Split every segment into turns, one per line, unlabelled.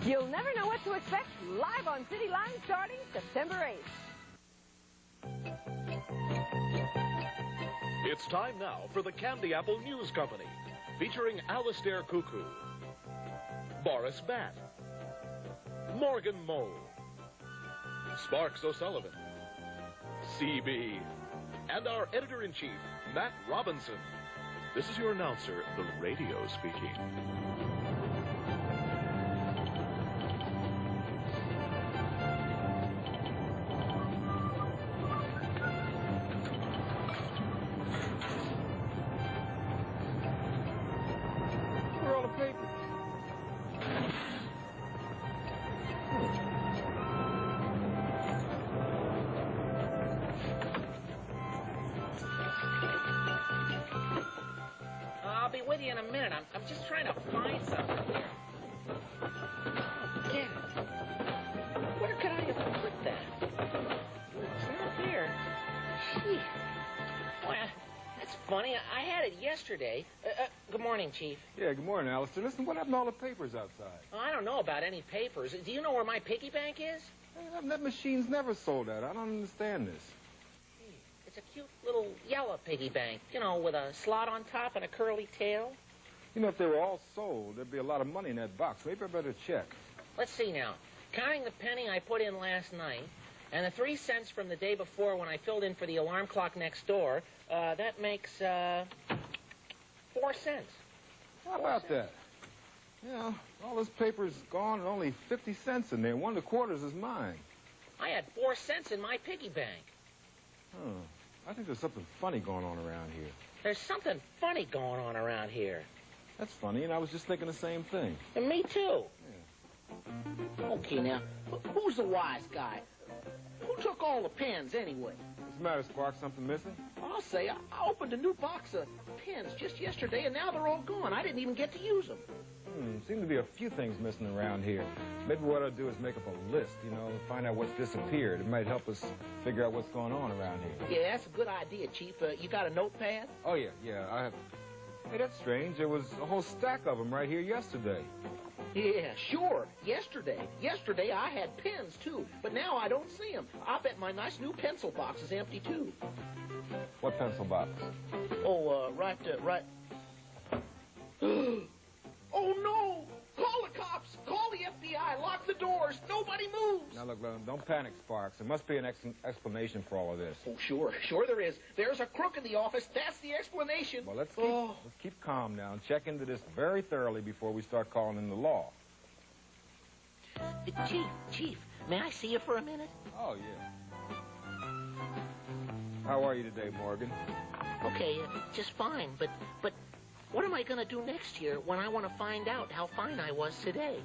You'll never know what to expect live on City Line starting September 8th.
It's time now for the Candy Apple News Company, featuring Alistair Cuckoo, Boris Bat, Morgan Mole, Sparks O'Sullivan, CB, and our editor-in-chief, Matt Robinson. This is your announcer, the radio speaking.
Where are all the papers?
I'll be with you in a minute. I'm just trying to find something here. Get it. Where could I have put that? It's not there. Gee. Well, that's funny. I had it yesterday. Good morning, Chief.
Yeah, good morning, Alistair. Listen, what happened to all the papers outside?
Oh, I don't know about any papers. Do you know where my piggy bank is?
Hey, that machine's never sold out. I don't understand this.
It's a cute little yellow piggy bank, you know, with a slot on top and a curly tail.
You know, if they were all sold, there'd be a lot of money in that box. Maybe I better check.
Let's see now. Counting the penny I put in last night, and the 3 cents from the day before when I filled in for the alarm clock next door, that makes, 4 cents.
How about that? Yeah, all this paper's gone and only 50 cents in there. 1 1/4 is mine.
I had 4 cents in my piggy bank.
I think there's something funny going on around here.
There's something funny going on around here.
That's funny, and I was just thinking the same thing.
And me too. Okay, now, who's the wise guy? Who took all the pens anyway?
What's the matter, Sparks? Something missing?
I'll say, I opened a new box of pens just yesterday, and now they're all gone. I didn't even get to use them.
Seem to be a few things missing around here. Maybe what I'll do is make up a list, you know, and find out what's disappeared. It might help us figure out what's going on around here.
Yeah, that's a good idea, Chief. You got a notepad?
Oh, yeah, I have. Hey, that's strange. There was a whole stack of them right here yesterday.
Yeah, sure. Yesterday I had pens, too. But now I don't see them. I bet my nice new pencil box is empty, too.
What pencil box?
Oh, right. Oh, no! Call the cops! Call the FBI! Lock the doors! Nobody moves!
Now, look, don't panic, Sparks. There must be an explanation for all of this.
Oh, sure there is. There's a crook in the office. That's the explanation.
Well, let's keep calm now and check into this very thoroughly before we start calling in the law.
Chief, may I see you for a minute?
Oh, yeah. How are you today, Morgan?
Okay, just fine, but what am I going to do next year when I want to find out how fine I was today?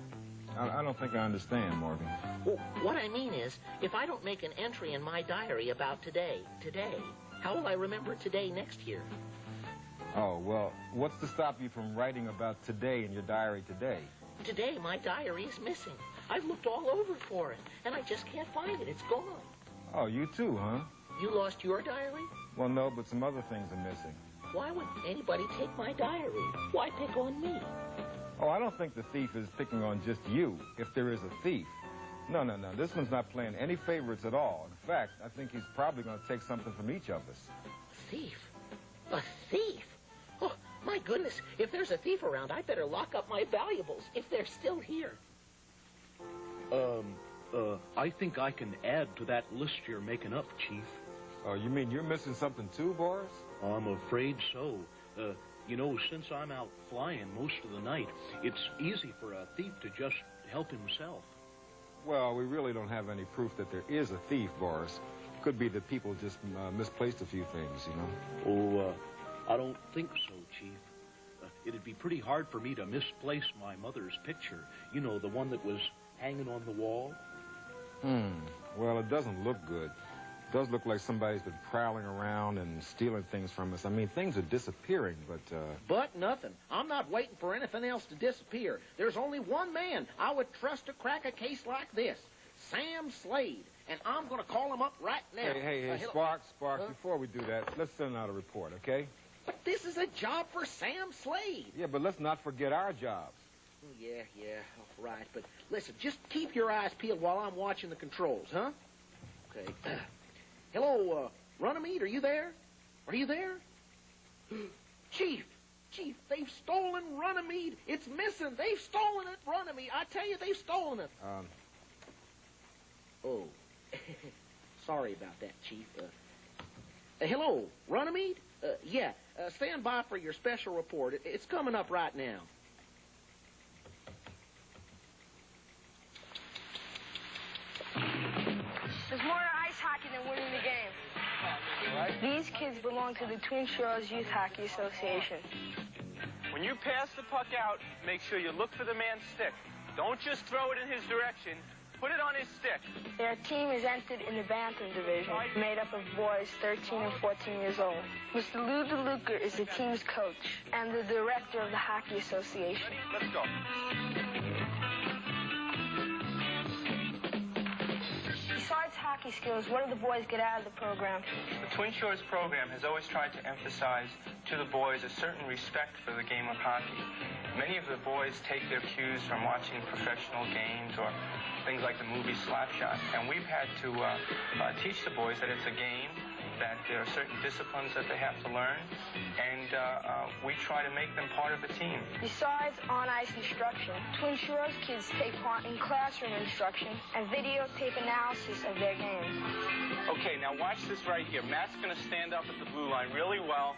I don't think I understand, Morgan.
Well, what I mean is, if I don't make an entry in my diary about today, how will I remember today next year?
Oh, well, what's to stop you from writing about today in your diary today?
Today, my diary is missing. I've looked all over for it, and I just can't find it. It's gone.
Oh, you too, huh?
You lost your diary?
Well, no, but some other things are missing.
Why would anybody take my diary? Why pick on me?
Oh, I don't think the thief is picking on just you, if there is a thief. No. This one's not playing any favorites at all. In fact, I think he's probably going to take something from each of us.
A thief? A thief? Oh, my goodness. If there's a thief around, I better lock up my valuables if they're still here.
I think I can add to that list you're making up, Chief.
Oh, you mean you're missing something too, Boris?
I'm afraid so. You know, since I'm out flying most of the night, it's easy for a thief to just help himself.
Well, we really don't have any proof that there is a thief, Boris. Could be that people just misplaced a few things, you know.
Oh, I don't think so, Chief. It'd be pretty hard for me to misplace my mother's picture. You know, the one that was hanging on the wall.
Well, it doesn't look good. It does look like somebody's been prowling around and stealing things from us. I mean, things are disappearing, but...
But nothing. I'm not waiting for anything else to disappear. There's only one man I would trust to crack a case like this. Sam Slade. And I'm going to call him up right now.
Hey, Sparks, before we do that, let's send out a report, okay?
But this is a job for Sam Slade.
Yeah, but let's not forget our jobs.
Oh, yeah, all right. But listen, just keep your eyes peeled while I'm watching the controls, huh? Okay. Hello, Runnymede, are you there? Are you there? Chief, they've stolen Runnymede. It's missing. They've stolen it, Runnymede. I tell you, they've stolen it. Oh. Sorry about that, Chief. Hello, Runnymede? Yeah, stand by for your special report. It's coming up right now.
There's more to ice hockey than winning the game.
Right.
These kids belong to the Twin Shores Youth Hockey Association.
When you pass the puck out, make sure you look for the man's stick. Don't just throw it in his direction. Put it on his stick.
Their team is entered in the Bantam division, made up of boys 13 and 14 years old. Mr. Lou DeLuca is the team's coach and the director of the Hockey Association.
Ready? Let's go.
Besides hockey skills, what do the boys get out of the program?
The Twin Shores program has always tried to emphasize to the boys a certain respect for the game of hockey. Many of the boys take their cues from watching professional games or things like the movie Slapshot. And we've had to teach the boys that it's a game, that there are certain disciplines that they have to learn, and we try to make them part of the team.
Besides on-ice instruction, Twin Shores kids take part in classroom instruction and videotape analysis of their games.
Okay, now watch this right here. Matt's going to stand up at the blue line really well.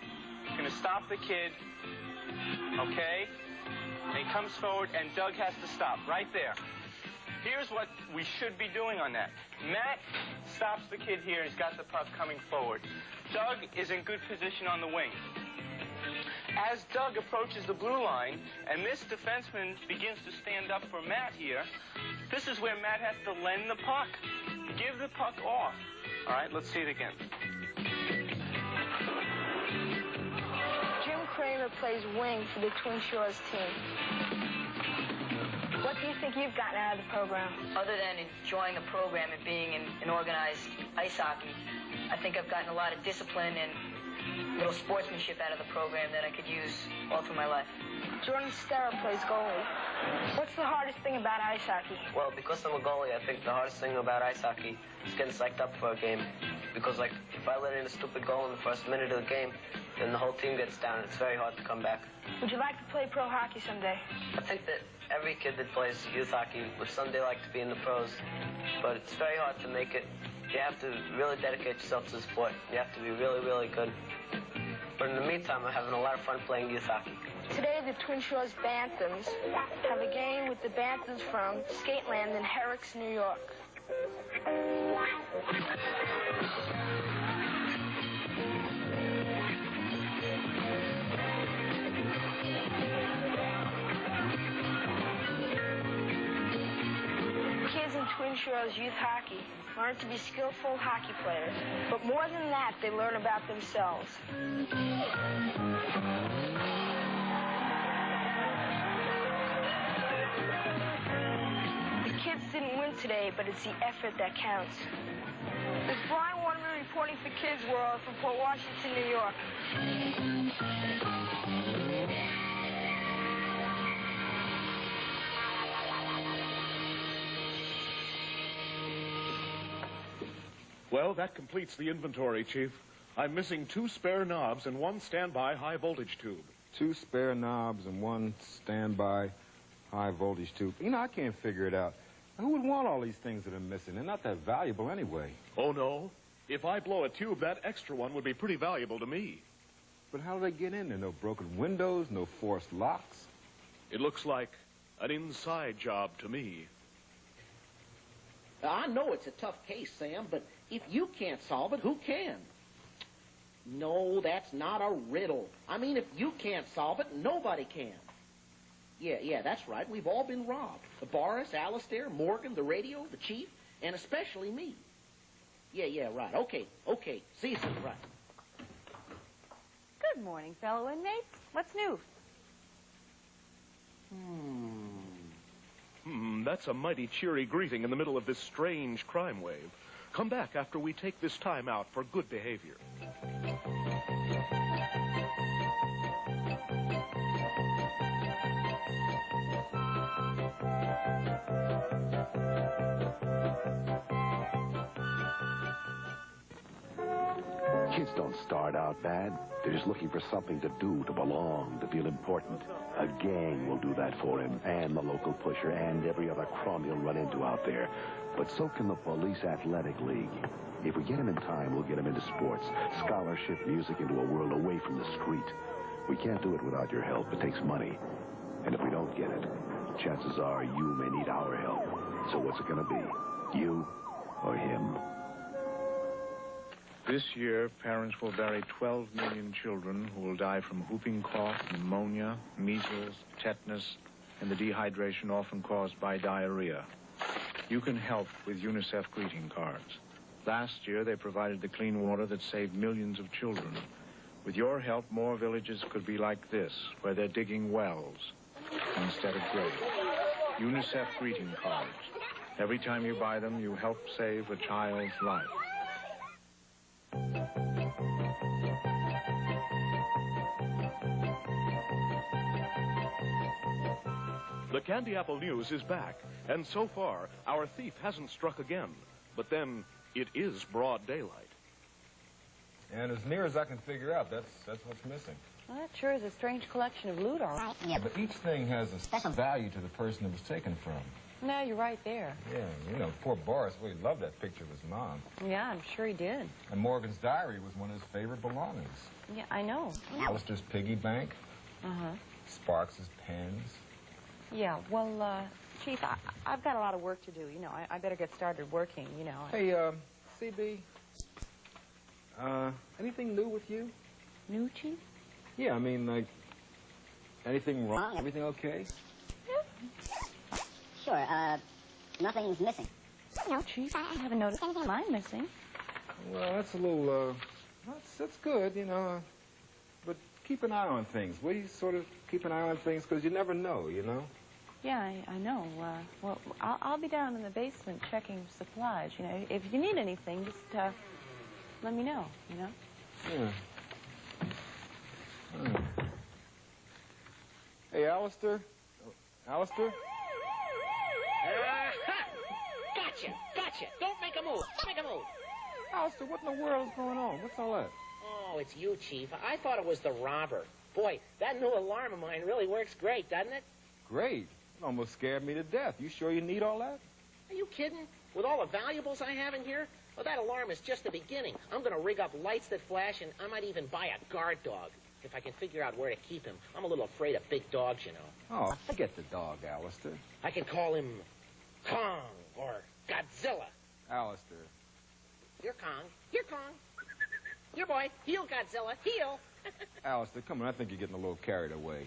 He's going to stop the kid, okay? And he comes forward, and Doug has to stop right there. Here's what we should be doing on that. Matt stops the kid here. He's got the puck coming forward. Doug is in good position on the wing. As Doug approaches the blue line, and this defenseman begins to stand up for Matt here, this is where Matt has to lend the puck. Give the puck off. All right, let's see it again.
Jim Kramer plays wing for the Twin Shores team. What do you think you've gotten out of the program?
Other than enjoying the program and being in organized ice hockey, I think I've gotten a lot of discipline and little sportsmanship out of the program that I could use all through my life.
Jordan Sterra plays goalie. What's the hardest thing about ice hockey?
Well, because I'm a goalie, I think the hardest thing about ice hockey is getting psyched up for a game. Because, like, if I let in a stupid goal in the first minute of the game, then the whole team gets down, and it's very hard to come back.
Would you like to play pro hockey someday?
I think that every kid that plays youth hockey would someday like to be in the pros, but it's very hard to make it. You have to really dedicate yourself to the sport. You have to be really, really good. But in the meantime, I'm having a lot of fun playing youth hockey.
Today, the Twin Shores Banthams have a game with the Banthams from Skateland in Herricks, New York. Kids in Twin Shores Youth Hockey learn to be skillful hockey players, but more than that, they learn about themselves. The kids didn't win today, but it's the effort that counts. This is Brian Waterman reporting for Kids World from Port Washington, New York.
Well, that completes the inventory, Chief. I'm missing 2 spare knobs and 1 standby high-voltage tube.
2 spare knobs and 1 standby high-voltage tube. You know, I can't figure it out. Who would want all these things that are missing? They're not that valuable anyway.
Oh, no? If I blow a tube, that extra one would be pretty valuable to me.
But how do they get in there? No broken windows, no forced locks?
It looks like an inside job to me.
I know it's a tough case, Sam, but if you can't solve it, who can? No, that's not a riddle. I mean, if you can't solve it, nobody can. Yeah, that's right. We've all been robbed. Boris, Alistair, Morgan, the radio, the chief, and especially me. Yeah, right. Okay. See you soon, right.
Good morning, fellow inmates. What's new?
That's a mighty cheery greeting in the middle of this strange crime wave. Come back after we take this time out for good behavior.
Kids don't start out bad. They're just looking for something to do, to belong, to feel important. A gang will do that for him, and the local pusher, and every other crumb he'll run into out there. But so can the Police Athletic League. If we get him in time, we'll get him into sports, scholarship, music, into a world away from the street. We can't do it without your help. It takes money. And if we don't get it, chances are you may need our help. So what's it going to be? You or him?
This year, parents will bury 12 million children who will die from whooping cough, pneumonia, measles, tetanus, and the dehydration often caused by diarrhea. You can help with UNICEF greeting cards. Last year, they provided the clean water that saved millions of children. With your help, more villages could be like this, where they're digging wells instead of graves. UNICEF greeting cards. Every time you buy them, you help save a child's life.
The Candy Apple News is back, and so far, our thief hasn't struck again. But then, it is broad daylight.
And as near as I can figure out, that's what's missing.
Well, that sure is a strange collection of loot, all right.
Yeah, but each thing has a special value to the person it was taken from.
No, you're right there.
Yeah, you know, poor Boris really loved that picture of his mom.
Yeah, I'm sure he did.
And Morgan's diary was one of his favorite belongings.
Yeah, I know.
Alistair's piggy bank.
Uh-huh.
Sparks's pens.
Yeah, well, Chief, I've got a lot of work to do. You know, I better get started working, you know.
Hey, CB, anything new with you?
New, Chief?
Yeah, I mean, like, anything wrong? Everything okay?
Sure, nothing's missing.
No, Chief, I haven't noticed anything of mine missing.
Well, that's a little, that's good, you know, but keep an eye on things. Will you sort of keep an eye on things? Because you never know, you know?
Yeah, I know. Well, I'll be down in the basement checking supplies, you know. If you need anything, just, let me know, you know?
Yeah. Hey, Alistair? Alistair?
Gotcha. Don't make a move. Make a move.
Alistair, what in the world is going on? What's all that?
Oh, it's you, Chief. I thought it was the robber. Boy, that new alarm of mine really works great, doesn't it?
Great. It almost scared me to death. You sure you need all that?
Are you kidding? With all the valuables I have in here? Well, that alarm is just the beginning. I'm going to rig up lights that flash, and I might even buy a guard dog. If I can figure out where to keep him. I'm a little afraid of big dogs, you know.
Oh, forget the dog, Alistair.
I can call him Kong or Godzilla.
Alistair.
Here, Kong. Here, Kong. Here, boy. Heel, Godzilla. Heel.
Alistair, come on. I think you're getting a little carried away.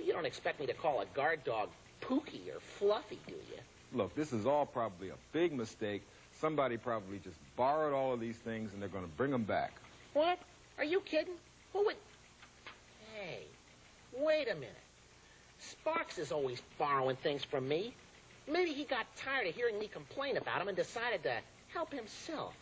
You don't expect me to call a guard dog Pookie or Fluffy, do you?
Look, this is all probably a big mistake. Somebody probably just borrowed all of these things, and they're going to bring them back.
What? Are you kidding? Who would... Hey, wait a minute. Sparks is always borrowing things from me. Maybe he got tired of hearing me complain about him and decided to help himself.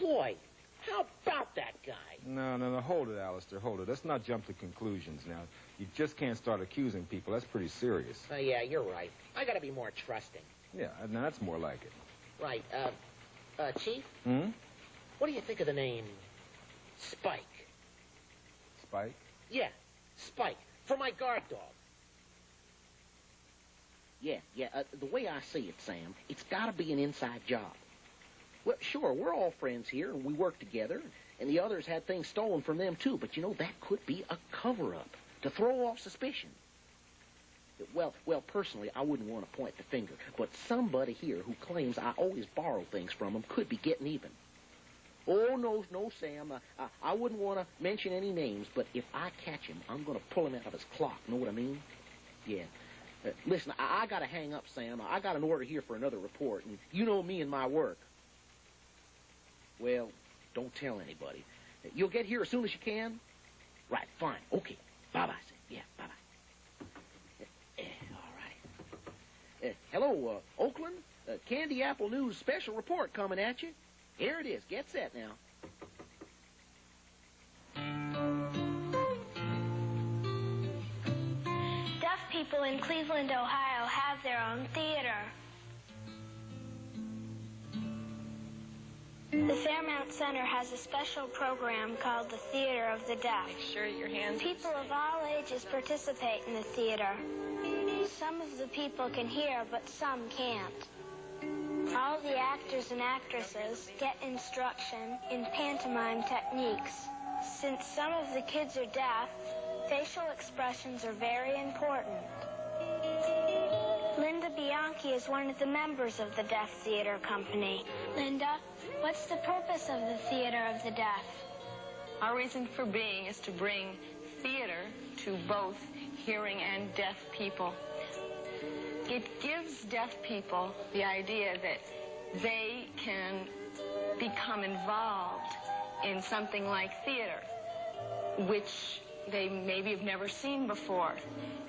Boy, how about that guy?
No. Hold it, Alistair. Hold it. Let's not jump to conclusions now. You just can't start accusing people. That's pretty serious.
Yeah, you're right. I gotta be more trusting.
Yeah, now that's more like it.
Right. Chief?
Hmm?
What do you think of the name Spike?
Spike?
Yeah, Spike. For my guard dog. Yeah. The way I see it, Sam, it's gotta be an inside job. Well, sure, we're all friends here, and we work together, and the others had things stolen from them, too. But, you know, that could be a cover-up to throw off suspicion. Well, personally, I wouldn't want to point the finger, but somebody here who claims I always borrow things from him could be getting even. Oh, no, Sam. I wouldn't want to mention any names, but if I catch him, I'm going to pull him out of his clock. Know what I mean? Yeah. Listen, I got to hang up, Sam. I got an order here for another report, and you know me and my work. Well, don't tell anybody. You'll get here as soon as you can? Right, fine. Okay. Bye-bye, Sam. Yeah, bye-bye. All right. Hello, Oakland. Candy Apple News special report coming at you. Here it is. Get set now.
Deaf people in Cleveland, Ohio have their own theater. The Fairmount Center has a special program called the Theater of the Deaf.
Make sure your hands...
People of all ages participate in the theater. Some of the people can hear, but some can't. All the actors and actresses get instruction in pantomime techniques. Since some of the kids are deaf, facial expressions are very important. Linda Bianchi is one of the members of the Deaf Theater Company. Linda, what's the purpose of the Theater of the Deaf?
Our reason for being is to bring theater to both hearing and deaf people. It gives deaf people the idea that they can become involved in something like theater, which they maybe have never seen before,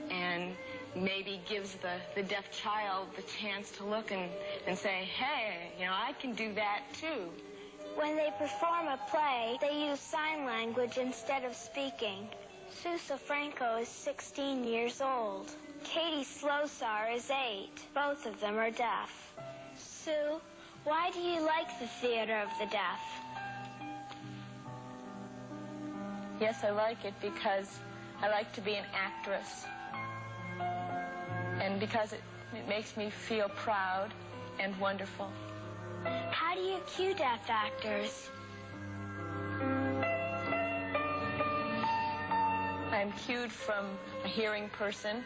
and maybe gives the deaf child the chance to look and say, hey, you know, I can do that too.
When they perform a play, they use sign language instead of speaking. Susa Franco is 16 years old. Katie Slosar is 8. Both of them are deaf. Sue, why do you like the Theater of the Deaf?
Yes, I like it because I like to be an actress. And because it makes me feel proud and wonderful.
How do you cue deaf actors?
I'm cued from a hearing person.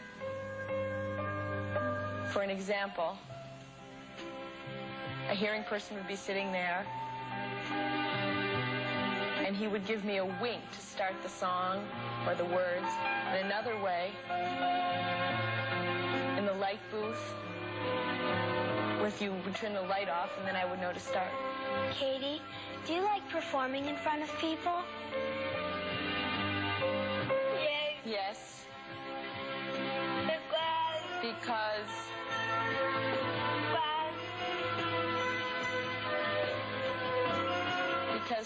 For an example, a hearing person would be sitting there, and he would give me a wink to start the song or the words. And another way, in the light booth, if you would turn the light off, and then I would know to start.
Katie, do you like performing in front of people?
Yes. Because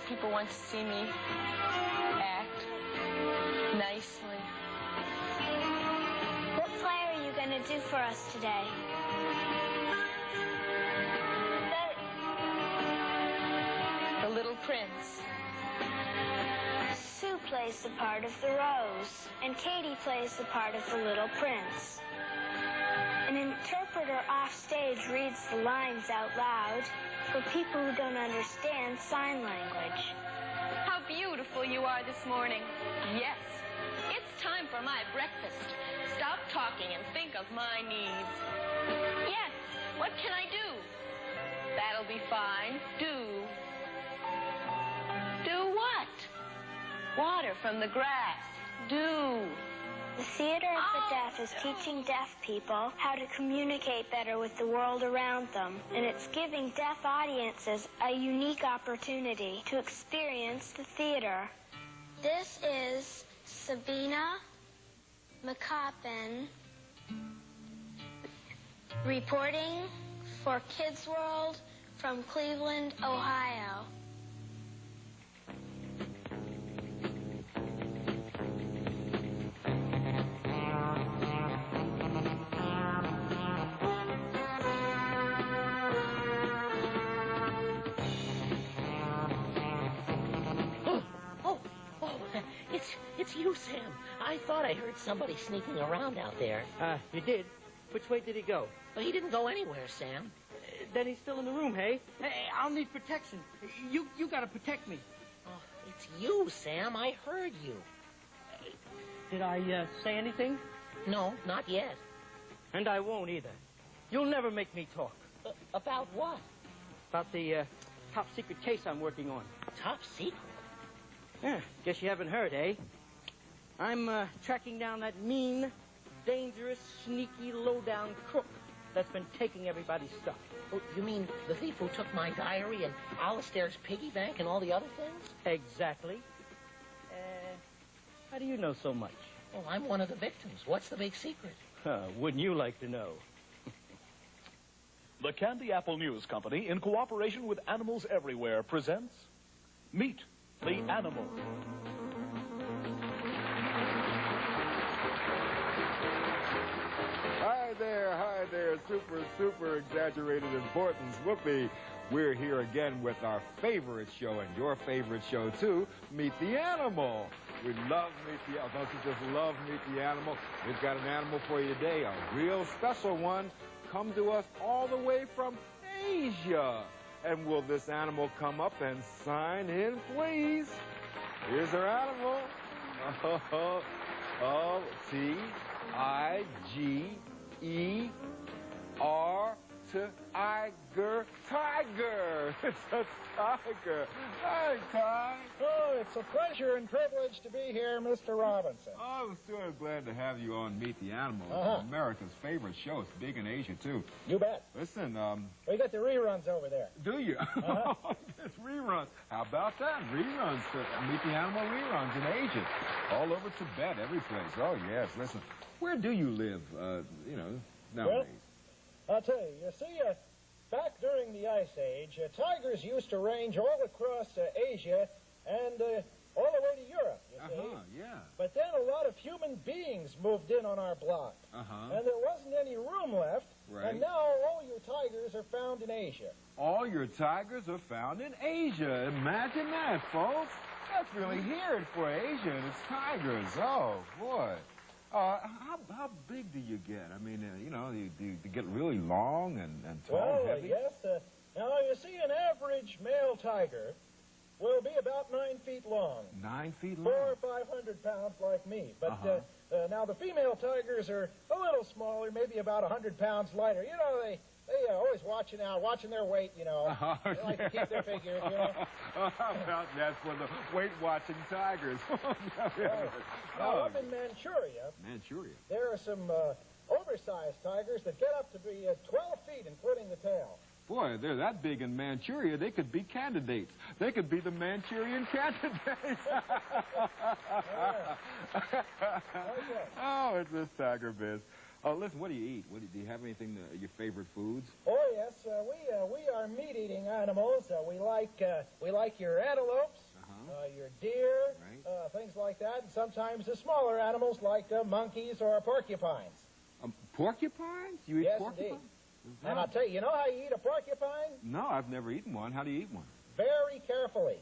people want to see me act nicely.
What play are you going to do for us today?
The Little Prince.
Sue plays the part of the Rose, and Katie plays the part of the Little Prince. An interpreter off stage reads the lines out loud for people who don't understand sign language.
How beautiful you are this morning. Yes, it's time for my breakfast. Stop talking and think of my needs. Yes, what can I do? That'll be fine. Do what? Water from the grass. Do.
The Theater of the Deaf is teaching deaf people how to communicate better with the world around them, and it's giving deaf audiences a unique opportunity to experience the theater. This is Sabina McCoppin reporting for Kids World from Cleveland, Ohio.
It's you, Sam. I thought I heard somebody sneaking around out there.
You did? Which way did he go?
Well, he didn't go anywhere, Sam.
Then he's still in the room, hey? Hey, I'll need protection. You gotta protect me.
Oh, it's you, Sam. I heard you.
Did I say anything?
No, not yet.
And I won't either. You'll never make me talk.
About what?
About the top secret case I'm working on.
Top secret?
Yeah, guess you haven't heard, eh? I'm tracking down that mean, dangerous, sneaky, low-down crook that's been taking everybody's stuff.
Oh, you mean the thief who took my diary and Alistair's piggy bank and all the other things?
Exactly. How do you know so much?
Well, I'm one of the victims. What's the big secret?
Wouldn't you like to know?
The Candy Apple News Company, in cooperation with Animals Everywhere, presents Meet the Animal.
Hi there, super exaggerated importance. Whoopee. We're here again with our favorite show and your favorite show, too, Meet the Animal. We love Meet the Animal. Don't you just love Meet the Animal? We've got an animal for you today, a real special one, come to us all the way from Asia. And will this animal come up and sign in, please? Here's our animal. Oh, T-I-G-E-R. Tiger. It's a tiger. Hi, Ty.
Oh, it's a pleasure and privilege to be here, Mr. Robinson.
Oh, I'm so glad to have you on Meet the Animal. It's America's favorite show. It's big in Asia, too.
You bet.
Listen,
we got the reruns over there.
Do you? It's reruns. How about that? Reruns. Meet the Animal reruns in Asia. All over Tibet, every place. Oh, yes. Listen, where do you live, nowadays?
Well, I'll tell you. You see, back during the Ice Age, tigers used to range all across Asia and all the way to Europe, you see.
Yeah.
But then a lot of human beings moved in on our block. And there wasn't any room left.
Right.
And now all your tigers are found in Asia.
All your tigers are found in Asia. Imagine that, folks. That's really weird for Asia and its tigers. Oh, boy. How big do you get? I mean, do you get really long and tall and heavy?
Yes. Now, you see, an average male tiger will be about 9 feet long.
9 feet long?
400 or 500 pounds like me. But now the female tigers are a little smaller, maybe about 100 pounds lighter. You know, they always watching their weight, They like to keep their figures,
How about that for the weight-watching tigers?
Now, up in Manchuria, there are some oversized tigers that get up to be 12 feet, including the tail.
Boy, they're that big in Manchuria, they could be candidates. They could be the Manchurian candidates. Oh, it's this tiger biz. Oh, listen, what do you eat? Do you have anything, your favorite foods?
Oh, yes. We are meat-eating animals. We like your antelopes, your deer, things like that, and sometimes the smaller animals like monkeys or porcupines.
Porcupines? You eat porcupines?
Indeed. And I'll tell you, you know how you eat a porcupine?
No, I've never eaten one. How do you eat one?
Very carefully.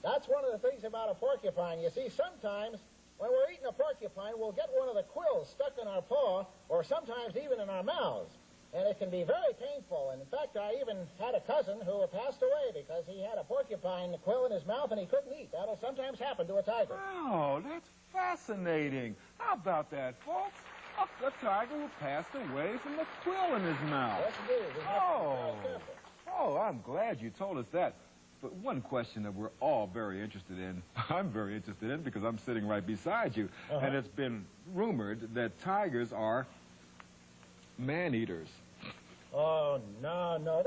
That's one of the things about a porcupine. You see, sometimes when we're eating a porcupine, we'll get one of the quills stuck in our paw, or sometimes even in our mouths. And it can be very painful. And in fact, I even had a cousin who passed away because he had a porcupine quill in his mouth and he couldn't eat. That'll sometimes happen to a tiger.
Oh, that's fascinating. How about that, folks? A tiger who passed away from the quill in his mouth.
Yes, indeed.
Oh, I'm glad you told us that. But one question that we're all very interested in, I'm very interested in because I'm sitting right beside you, and it's been rumored that tigers are man-eaters.
Oh, no.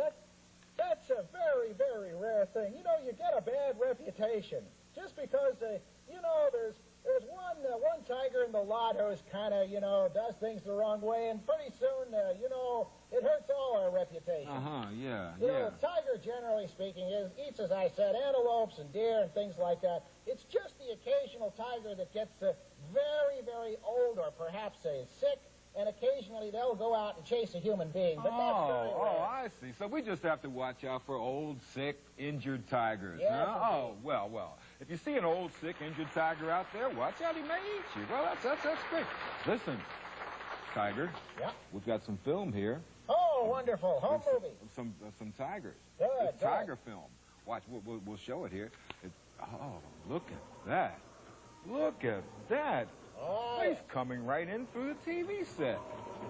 That's a very, very rare thing. You know, you get a bad reputation just because, there's one tiger in the lot who's kind of, does things the wrong way, and pretty soon, it hurts all our reputation.
Yeah.
The tiger, generally speaking, eats, as I said, antelopes and deer and things like that. It's just the occasional tiger that gets very, very old or perhaps sick, and occasionally they'll go out and chase a human being. But that's very rare.
I see. So we just have to watch out for old, sick, injured tigers.
Yes,
huh? Oh, well. If you see an old, sick, injured tiger out there, watch out. He may eat you. Well, that's great. Listen, Tiger.
Yeah?
We've got some film here.
Oh, wonderful. Home movie.
Some tigers.
Good.
It's tiger film. Watch, we'll show it here. Look at that. Look at that.
Oh,
He's coming right in through the TV set.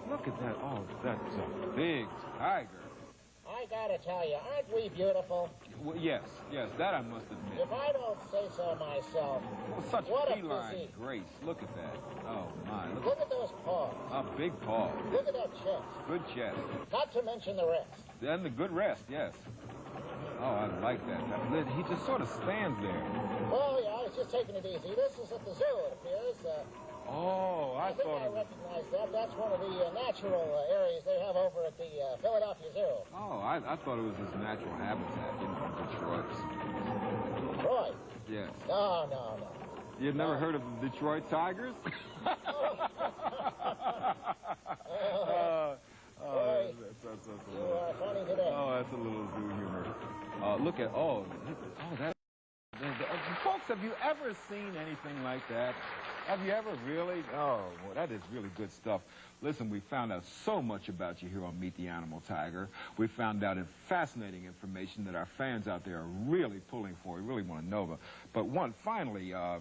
Look at that. Oh, that's a big tiger.
I gotta tell you, aren't we beautiful?
Well, yes, that I must admit.
If I don't say so myself.
Well, such
what
feline
a physique.
grace. Look at that. Oh, my.
Look at those paws.
A big paw.
Look at that chest.
Good chest.
Not to mention the rest.
And the good rest, yes. Oh, I like that. He just sort of stands there.
Well, yeah, I was just taking it easy. This is at the zoo, it appears.
I
think I recognize that. That's one of the natural areas they have over at the Philadelphia Zoo.
Oh, I thought it was his natural habitat in Detroit.
Detroit?
Yes.
No.
You've never heard of the look at, that. Folks, have you ever seen anything like that? Have you ever really? Oh, well, that is really good stuff. Listen, we found out so much about you here on Meet the Animal Tiger. We found out fascinating information that our fans out there are really pulling for. We really want to know. But finally, I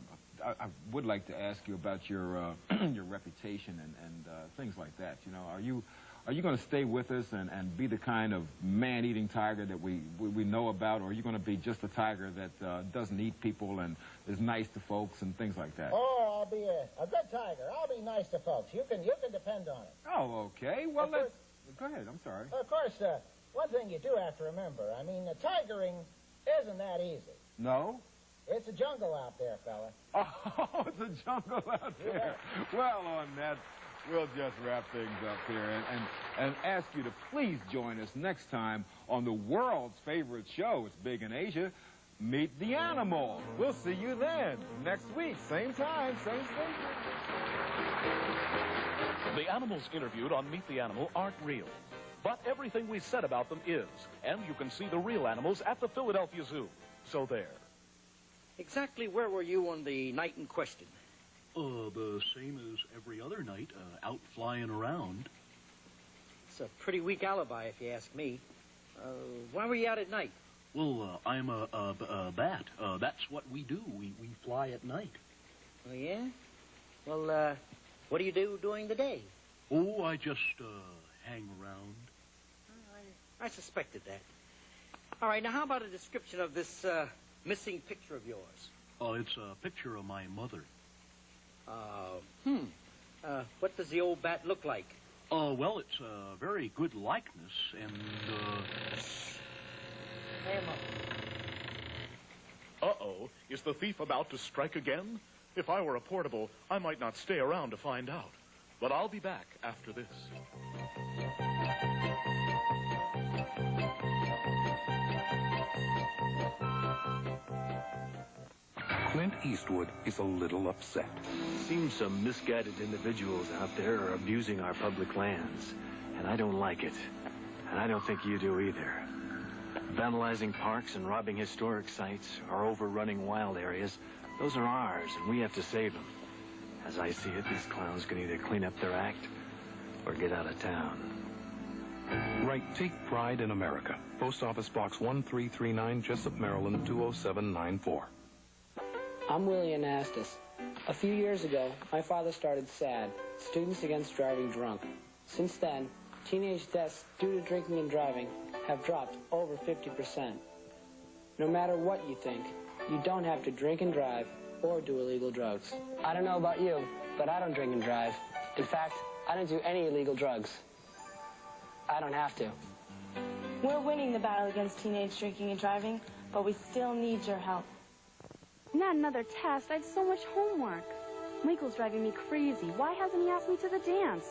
would like to ask you about your your reputation and things like that. You know, are you going to stay with us and be the kind of man-eating tiger that we know about, or are you going to be just a tiger that doesn't eat people and is nice to folks and things like that?
Oh, I'll be a good tiger. I'll be nice to folks. You can depend on it.
Oh, okay. Well, go ahead. I'm sorry.
Of course, one thing you do have to remember, I mean, tigering isn't that easy.
No?
It's a jungle out there, fella.
Oh, it's a jungle out there. Yeah. Well, on that, we'll just wrap things up here and ask you to please join us next time on the world's favorite show. It's big in Asia. Meet the Animal. We'll see you then next week, same time, same station.
The animals interviewed on Meet the Animal aren't real, but everything we said about them is, and you can see the real animals at the Philadelphia Zoo. So there.
Exactly where were you on the night in question?
The same as every other night, out flying around.
It's a pretty weak alibi, if you ask me. Why were you out at night?
Well, I'm a bat. That's what we do. We fly at night.
Oh, yeah? Well, what do you do during the day?
Oh, I just hang around.
I suspected that. All right, now how about a description of this missing picture of yours?
It's a picture of my mother.
What does the old bat look like?
Well, it's a very good likeness, and,
Uh-oh. Is the thief about to strike again? If I were a portable, I might not stay around to find out. But I'll be back after this.
Clint Eastwood is a little upset.
Seems some misguided individuals out there are abusing our public lands, and I don't like it. And I don't think you do either. Vandalizing parks and robbing historic sites or overrunning wild areas, those are ours, and we have to save them. As I see it, these clowns can either clean up their act or get out of town.
Write Take Pride in America. Post Office Box 1339, Jessup, Maryland, 20794.
I'm Willie Anastas. A few years ago, my father started SAD, Students Against Driving Drunk. Since then, teenage deaths due to drinking and driving have dropped over 50%. No matter what you think, you don't have to drink and drive or do illegal drugs. I don't know about you, but I don't drink and drive. In fact, I don't do any illegal drugs. I don't have to.
We're winning the battle against teenage drinking and driving, but we still need your help.
Not another test. I have so much homework. Michael's driving me crazy. Why hasn't he asked me to the dance?